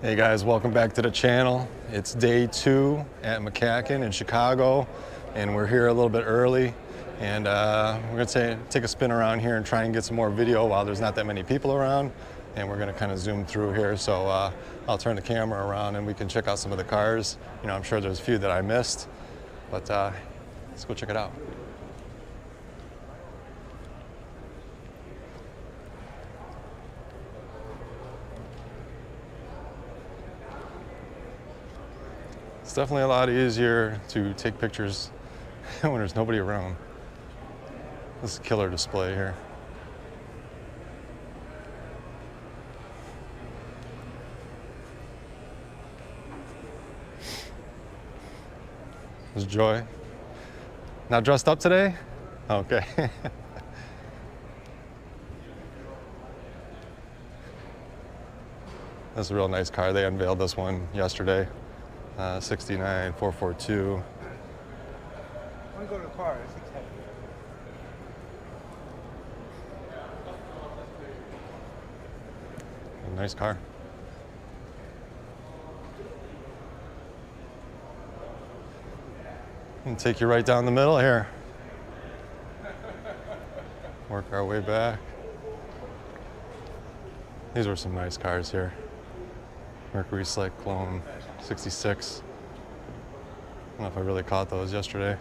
Hey guys, welcome back to the channel. It's day 2 at MCACN in Chicago, and we're here a little bit early. And we're gonna take a spin around here and try and get some more video while there's not that many people around. And we're gonna kind of zoom through here. So I'll turn the camera around and we can check out some of the cars. You know, I'm sure there's a few that I missed, but let's go check it out. It's definitely a lot easier to take pictures when there's nobody around. This is a killer display here. This is Joy. Not dressed up today? Okay. This is a real nice car. They unveiled this one yesterday. 69 442. I'm gonna go to the car. Nice car. And take you right down the middle here. Work our way back. These were some nice cars here. Mercury Cyclone 66. I don't know if I really caught those yesterday.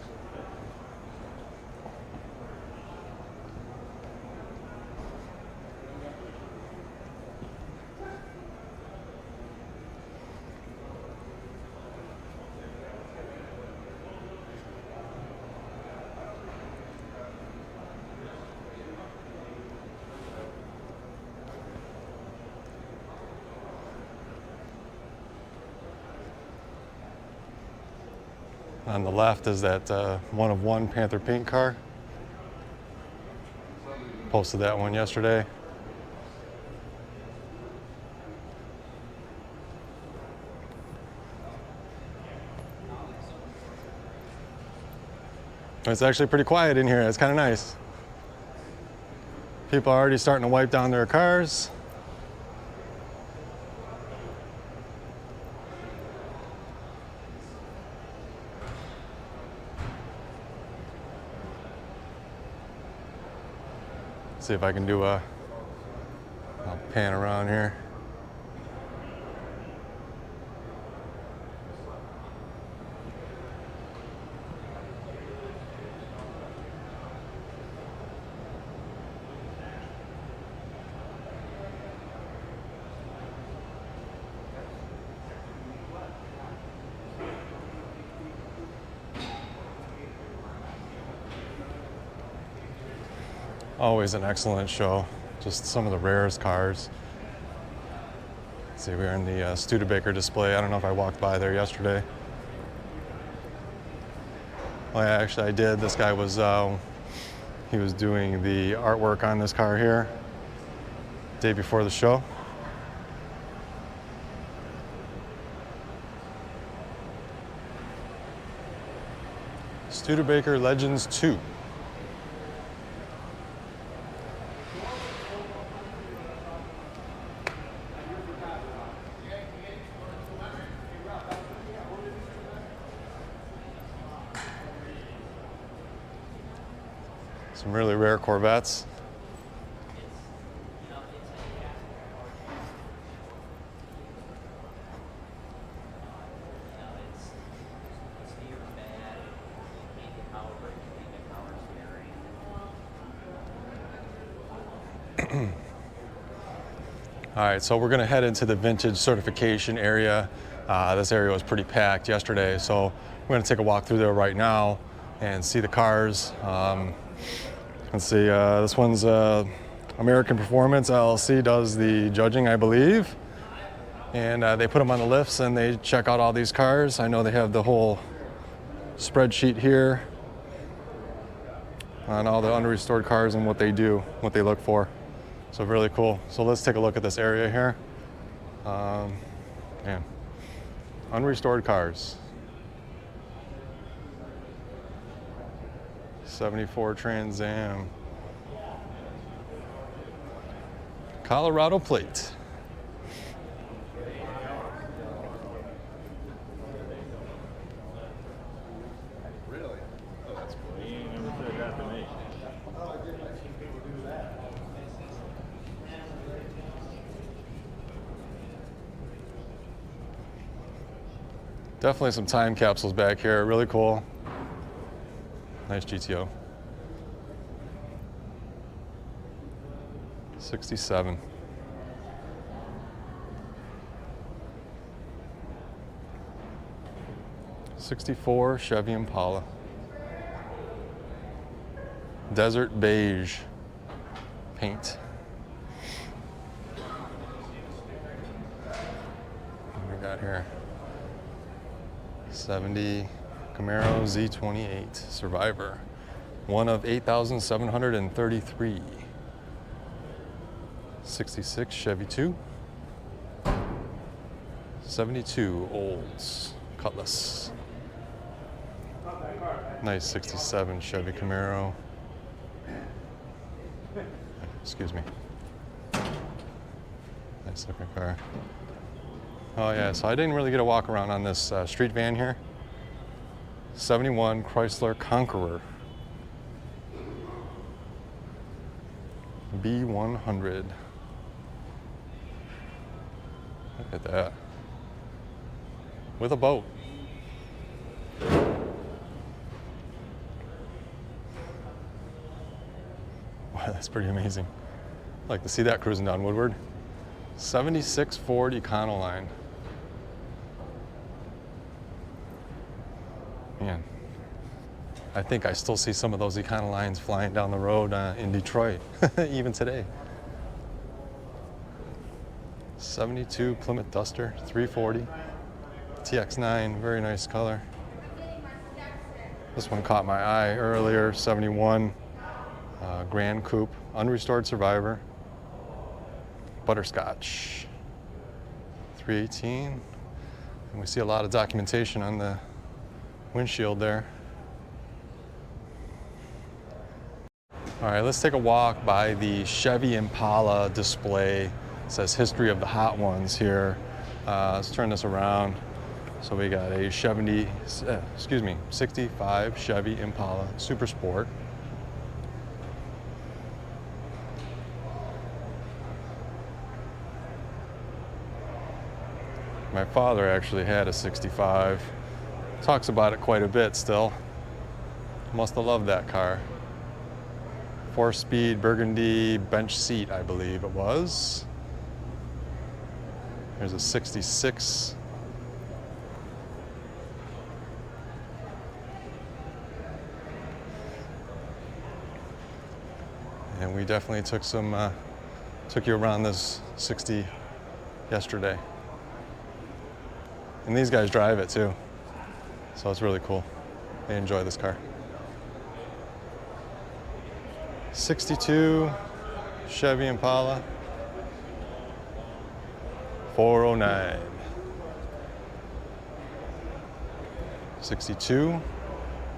On the left is that one of one Panther Pink car. Posted that one yesterday. It's actually pretty quiet in here. It's kind of nice. People are already starting to wipe down their cars. See if I can do I'll pan around here. Always an excellent show. Just some of the rarest cars. Let's see, we're in the Studebaker display. I don't know if I walked by there yesterday. Oh yeah, actually I did. This guy was, he was doing the artwork on this car here day before the show. Studebaker Legends 2. Some really rare Corvettes. All right, so we're gonna head into the vintage certification area. This area was pretty packed yesterday, so we're gonna take a walk through there right now and see the cars. Let's see, this one's American Performance LLC does the judging, I believe. And they put them on the lifts and they check out all these cars. I know they have the whole spreadsheet here on all the under-restored cars and what they do, what they look for. So really cool. So let's take a look at this area here. Man, unrestored cars. 74 Trans Am. Colorado plate. Definitely some time capsules back here. Really cool. Nice GTO. 67. '64 Chevy Impala. Desert beige paint. What we got here? 70 Camaro Z28 Survivor. One of 8,733. 66 Chevy 2. 72 Olds Cutlass. Nice 67 Chevy Camaro. Excuse me. Nice looking car. Oh yeah, so I didn't really get a walk around on this street van here. 71 Chrysler Conqueror. B100. Look at that. With a boat. Wow, that's pretty amazing. I'd like to see that cruising down Woodward. 76 Ford Econoline. Man, I think I still see some of those Econolines flying down the road in Detroit, even today. 72 Plymouth Duster, 340. TX9, very nice color. This one caught my eye earlier, 71 Grand Coupe, unrestored Survivor. Butterscotch, 318. And we see a lot of documentation on the windshield there. All right, let's take a walk by the Chevy Impala display. It says history of the hot ones here. Let's turn this around. So we got a 65 Chevy Impala Super Sport. My father actually had a 65. Talks about it quite a bit still. Must have loved that car. 4-speed burgundy bench seat, I believe it was. Here's a 66. And we definitely took you around this 60 yesterday. And these guys drive it too. So it's really cool. They enjoy this car. 62 Chevy Impala. 409. 62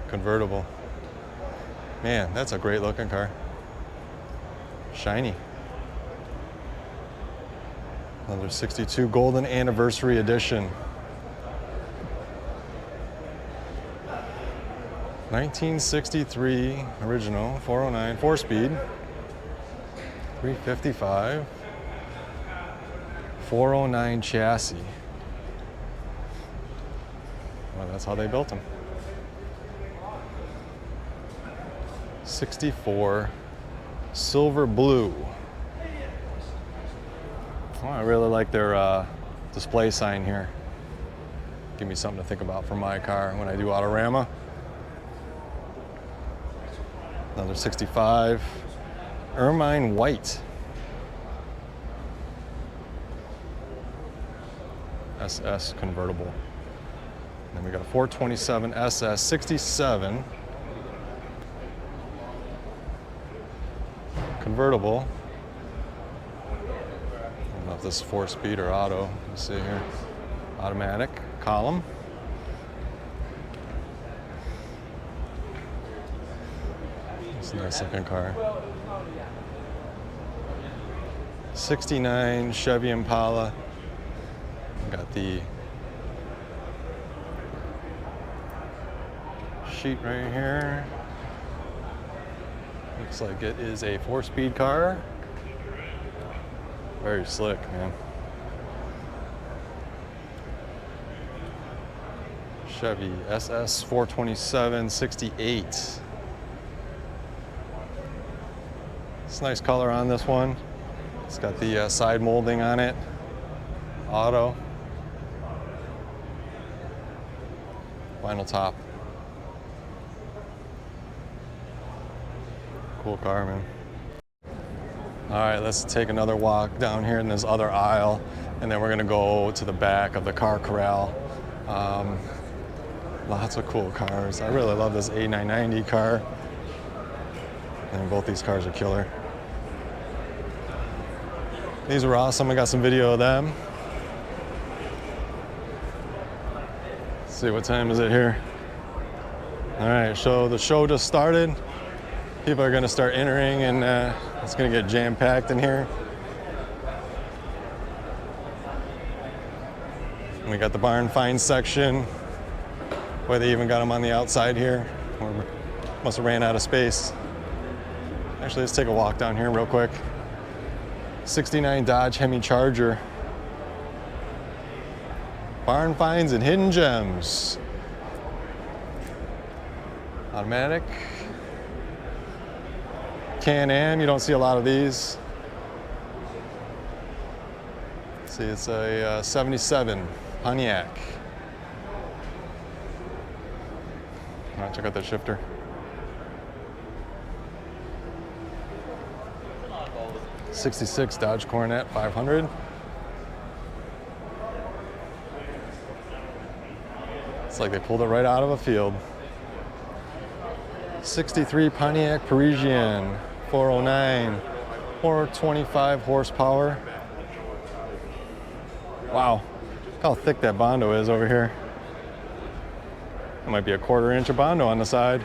convertible. Man, that's a great looking car. Shiny. Another 62 Golden Anniversary Edition. 1963 original, 409, 4-speed, 355, 409 chassis. Well, that's how they built them. 64 silver blue. Oh, I really like their display sign here. Give me something to think about for my car when I do Autorama. Another 65 ermine white. SS convertible. And then we got a 427 SS 67 convertible. I don't know if this is 4-speed or auto. Let's see here. Automatic column. It's a nice looking car. 69 Chevy Impala. Got the sheet right here. Looks like it is a 4-speed car. Very slick, man. Chevy SS 427 68. It's a nice color on this one. It's got the side molding on it. Auto. Vinyl top. Cool car, man. All right, let's take another walk down here in this other aisle, and then we're gonna go to the back of the car corral. Lots of cool cars. I really love this A990 car, and both these cars are killer. These were awesome. I got some video of them. Let's see, what time is it here? All right, so the show just started. People are gonna start entering, and it's gonna get jam-packed in here. And we got the barn find section. Boy, they even got them on the outside here. Must have ran out of space. Actually, let's take a walk down here real quick. 69 Dodge Hemi Charger. Barn finds and hidden gems. Automatic. Can-Am, you don't see a lot of these. Let's see, it's a 77 Pontiac. All right, check out that shifter. '66 Dodge Coronet 500. It's like they pulled it right out of a field. 63 Pontiac Parisienne 409, 425 horsepower. Wow, look how thick that Bondo is over here. That might be a 1/4 inch of Bondo on the side.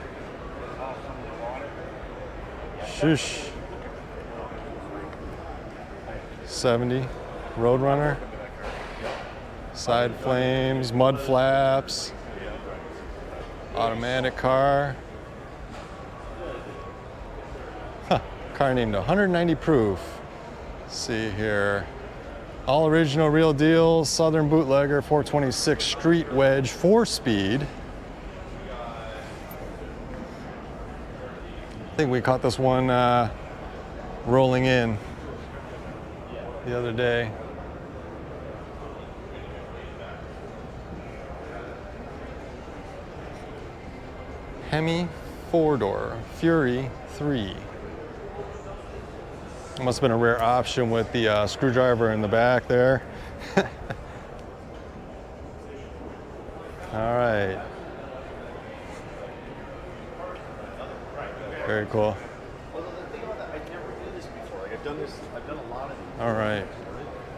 Shoosh. 70 Roadrunner. Side flames, mud flaps. Automatic car. Huh, car named 190 proof. Let's see here. All original, real deal, Southern bootlegger, 426 street wedge, 4-speed. I think we caught this one rolling in the other day. Hemi 4-door, Fury 3. It must have been a rare option with the screwdriver in the back there. All right. Very cool. Well, the thing about that, I've never done this before. Like I've done a lot of these. All right.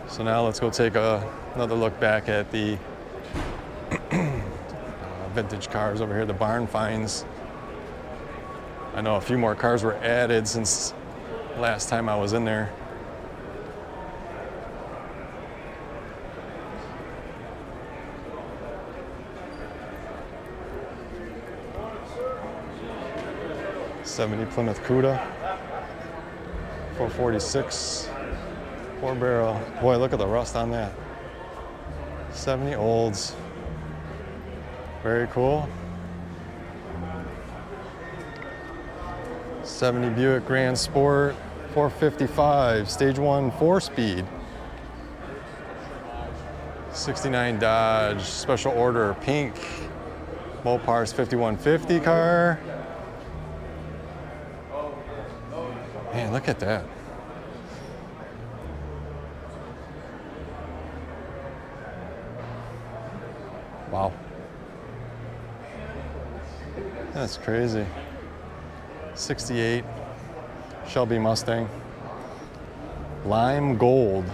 So now let's go take another look back at the vintage cars over here, the barn finds. I know a few more cars were added since last time I was in there. '70 Plymouth Cuda, 446, 4-barrel. Boy, look at the rust on that. 70 Olds. Very cool. 70 Buick Grand Sport, 455, stage 1 4-speed. 69 Dodge Special Order Pink, Mopars 5150 car. Man, look at that. Wow. That's crazy. 68 Shelby Mustang. Lime gold.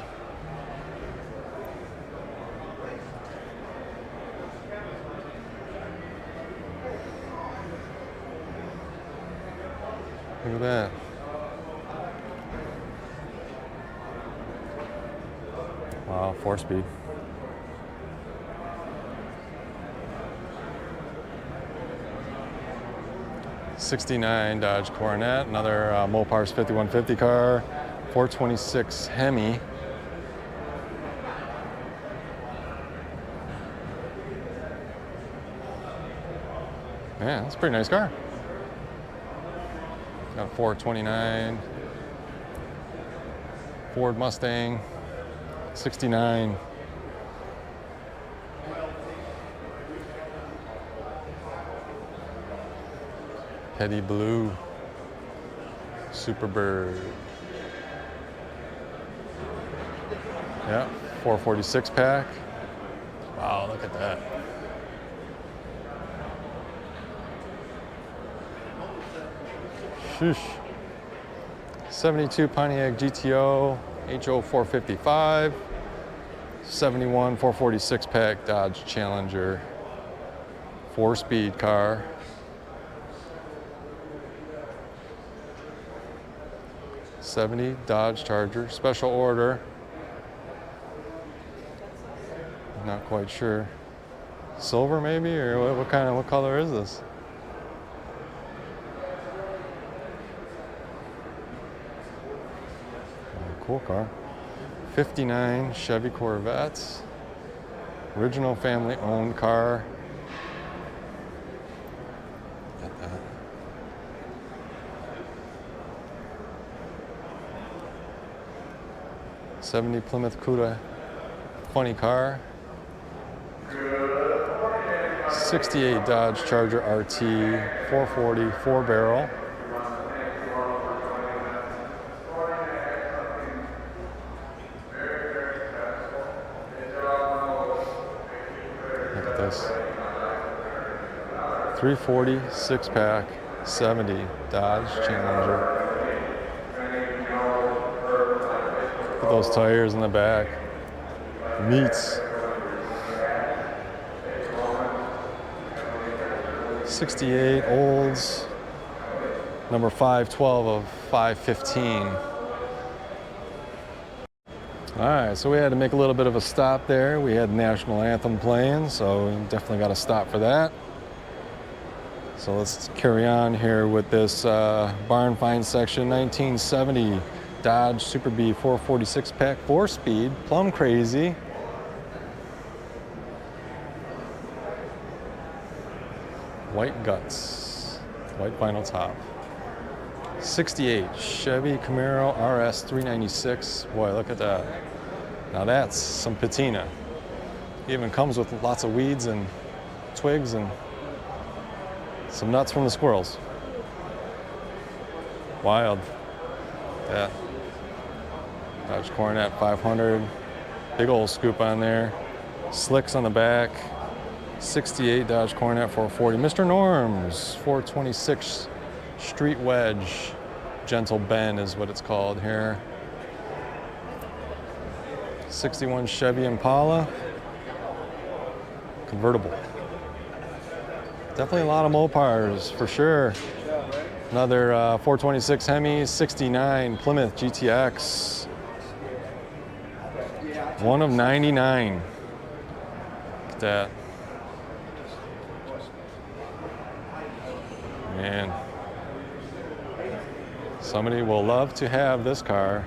Look at that. Wow, 4-speed. '69 Dodge Coronet, another Mopars 5150 car, 426 Hemi. Yeah, that's a pretty nice car. Got a 429 Ford Mustang, 69. Petty Blue, Superbird. Yeah, 446 pack. Wow, look at that. Sheesh. 72 Pontiac GTO, HO 455. 71 446 pack Dodge Challenger. 4-speed car. '70 Dodge Charger, special order. Not quite sure. Silver maybe, or what color is this? Cool car. 59 Chevy Corvette. Original family owned car. Got that. '70 Plymouth Cuda. Funny car. 68 Dodge Charger RT, 440, 4-barrel. Look at this. 340, 6-pack, 70 Dodge Challenger. Look at those tires in the back. Meats. 68 Olds, number 512 of 515. All right, so we had to make a little bit of a stop there. We had the national anthem playing, so we definitely got to stop for that. So let's carry on here with this barn find section. 1970 Dodge Super Bee 446 pack 4-speed, plum crazy. White guts, white vinyl top. 68 Chevy Camaro RS 396. Boy, look at that. Now that's some patina. Even comes with lots of weeds and twigs and some nuts from the squirrels. Wild. Yeah. Dodge Coronet 500. Big old scoop on there. Slicks on the back. 68 Dodge Coronet 440. Mr. Norm's 426 Street Wedge. Gentle bend is what it's called here. 61 Chevy Impala. Convertible. Definitely a lot of Mopars for sure. Another 426 Hemi. 69 Plymouth GTX. One of 99. Look at that. Man, somebody will love to have this car.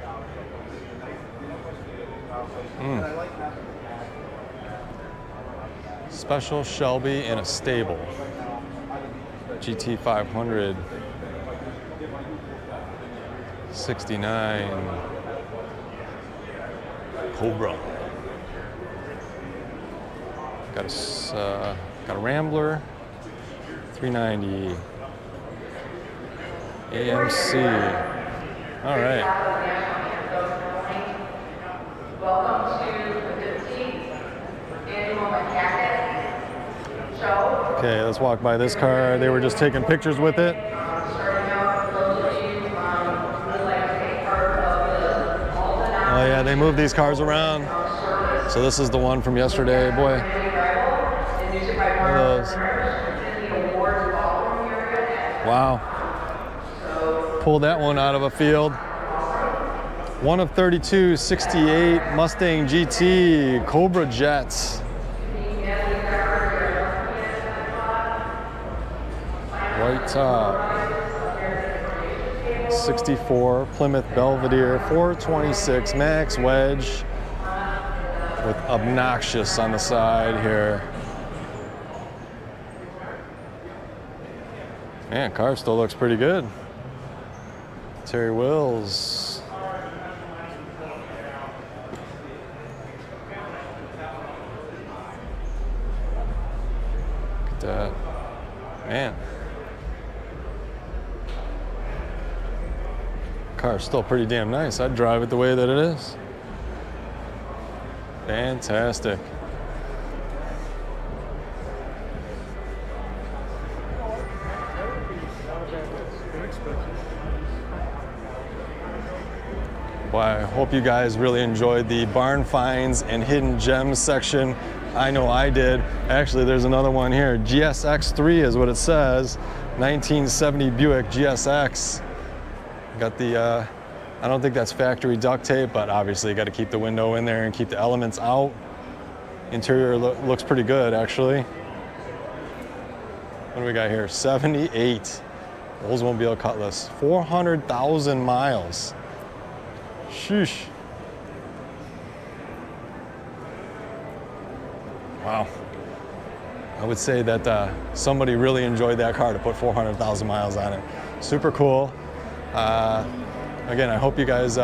Special Shelby in a stable. GT 500. 69 Cobra. Got a Rambler. 390. AMC. All right. Welcome to the 15th annual MCACN show. Okay, let's walk by this car. They were just taking pictures with it. Oh yeah, they move these cars around. So this is the one from yesterday. Boy, look at those. Wow. Pulled that one out of a field. One of 32, 68 Mustang GT Cobra Jets. White top. 64 Plymouth Belvedere 426 Max Wedge with obnoxious on the side here. Man, car still looks pretty good. Terry Wills. Look at that. Man. Car's still pretty damn nice. I'd drive it the way that it is. Fantastic. Well, I hope you guys really enjoyed the barn finds and hidden gems section. I know I did. Actually, there's another one here. GSX3 is what it says. 1970 Buick GSX. Got the, I don't think that's factory duct tape, but obviously you got to keep the window in there and keep the elements out. Interior looks pretty good, actually. What do we got here? 78 Oldsmobile Cutlass. 400,000 miles. Sheesh. Wow. I would say that somebody really enjoyed that car to put 400,000 miles on it. Super cool. Again, I hope you guys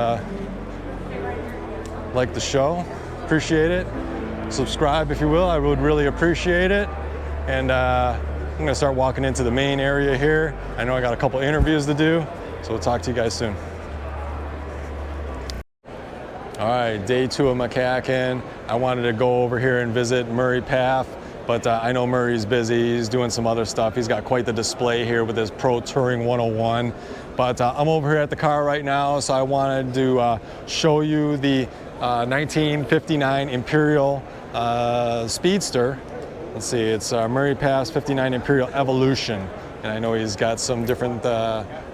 like the show. Appreciate it. Subscribe if you will. I would really appreciate it. And I'm going to start walking into the main area here. I know I got a couple interviews to do, so we'll talk to you guys soon. All right, day 2 of MCACN. I wanted to go over here and visit Murray Path, but I know Murray's busy. He's doing some other stuff. He's got quite the display here with his Pro Touring 101. But I'm over here at the car right now, so I wanted to show you the 1959 Imperial Speedster. Let's see, it's Murray Path 59 Imperial Evolution. And I know he's got some different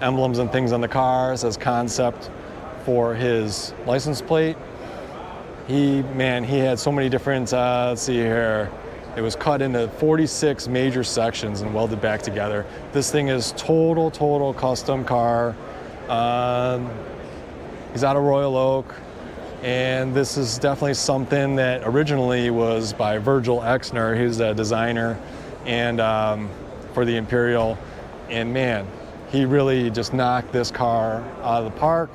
emblems and things on the car. It says concept for his license plate. He had so many different, let's see here, it was cut into 46 major sections and welded back together. This thing is total custom car. He's out of Royal Oak, and this is definitely something that originally was by Virgil Exner. He was a designer and for the Imperial, and man, he really just knocked this car out of the park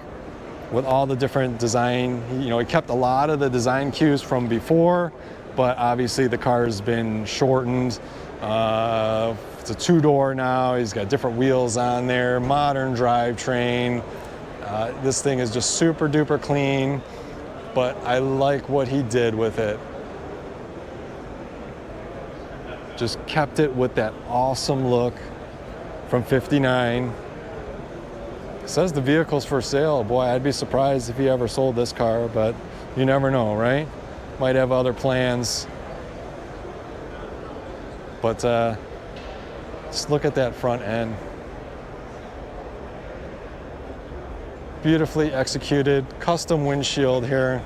with all the different design. He kept a lot of the design cues from before, but obviously the car's been shortened. It's a 2-door now. He's got different wheels on there, modern drivetrain. This thing is just super duper clean, but I like what he did with it. Just kept it with that awesome look from '59. It says the vehicle's for sale. Boy, I'd be surprised if he ever sold this car, but you never know, right? Might have other plans. But just look at that front end. Beautifully executed, custom windshield here.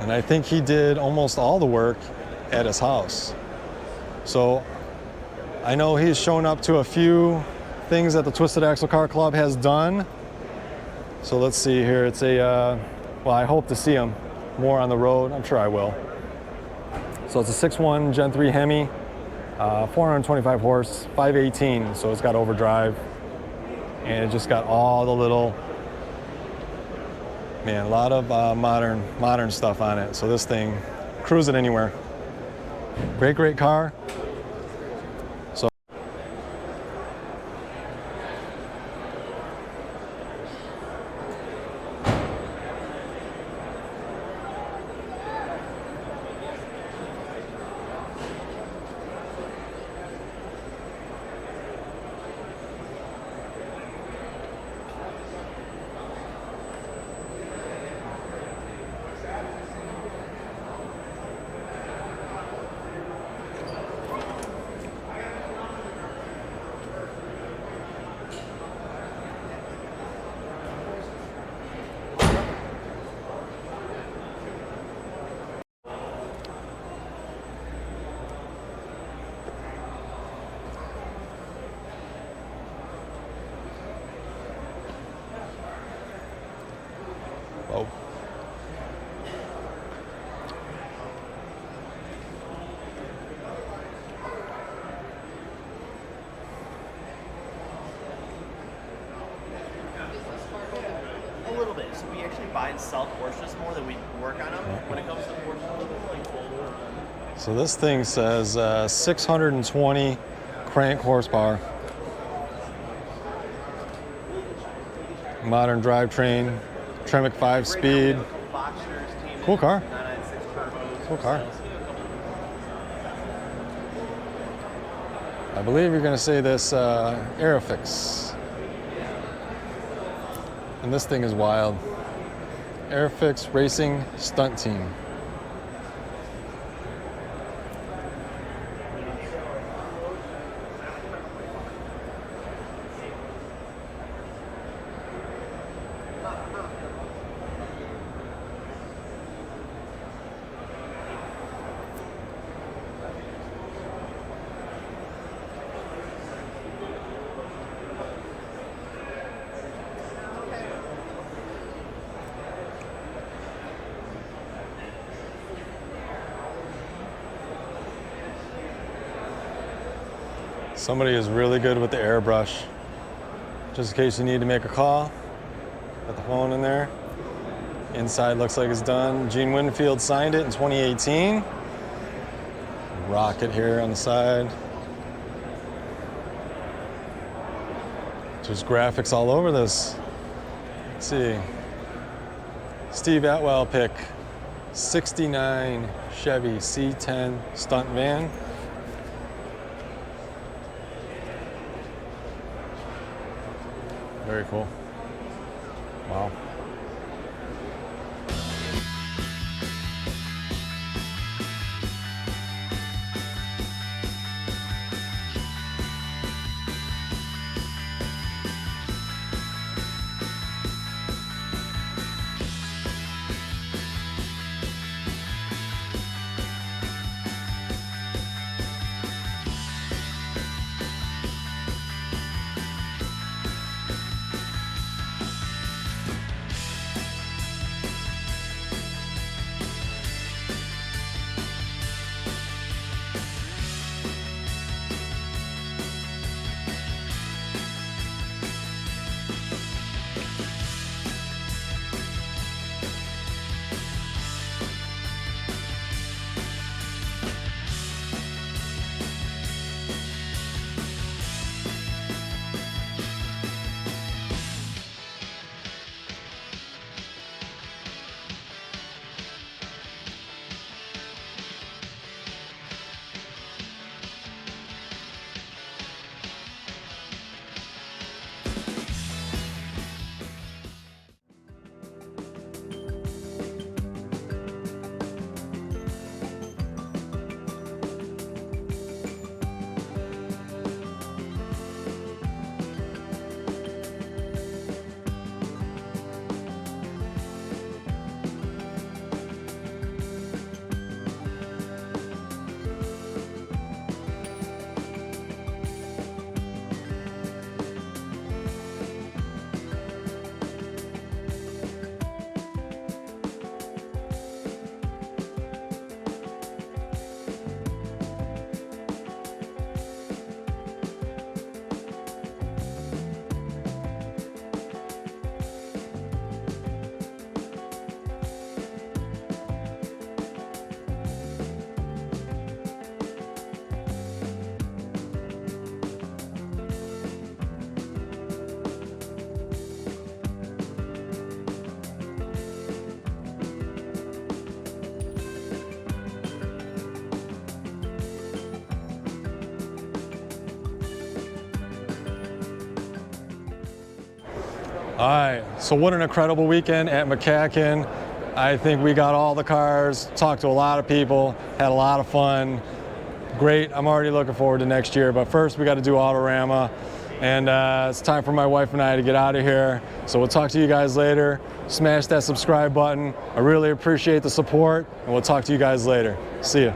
And I think he did almost all the work at his house. So I know he's shown up to a few things that the Twisted Axle Car Club has done. So let's see here. It's a, well, I hope to see him more on the road. I'm sure I will. So it's a 6.1 Gen 3 Hemi, 425 horse, 518. So it's got overdrive, and it just got all the little, man, a lot of modern stuff on it. So this thing, cruise it anywhere. Great car. little bit. So we actually buy and sell Porsches more than we work on them. When it comes to Porsches, So this thing says 620 crank horsepower. Modern drivetrain, Tremec 5-speed. Cool car. Cool car. I believe you're going to say this Aerofix. And this thing is wild. Aerofix Racing Stunt Team. Somebody is really good with the airbrush. Just in case you need to make a call, put the phone in there. Inside looks like it's done. Gene Winfield signed it in 2018. Rocket here on the side. Just graphics all over this. Let's see. Steve Atwell pick, 69 Chevy C10 stunt van. Very cool. Wow. All right, so what an incredible weekend at MCACN. I think we got all the cars, talked to a lot of people, had a lot of fun. Great, I'm already looking forward to next year, but first we got to do Autorama, and it's time for my wife and I to get out of here. So we'll talk to you guys later. Smash that subscribe button. I really appreciate the support, and we'll talk to you guys later. See ya.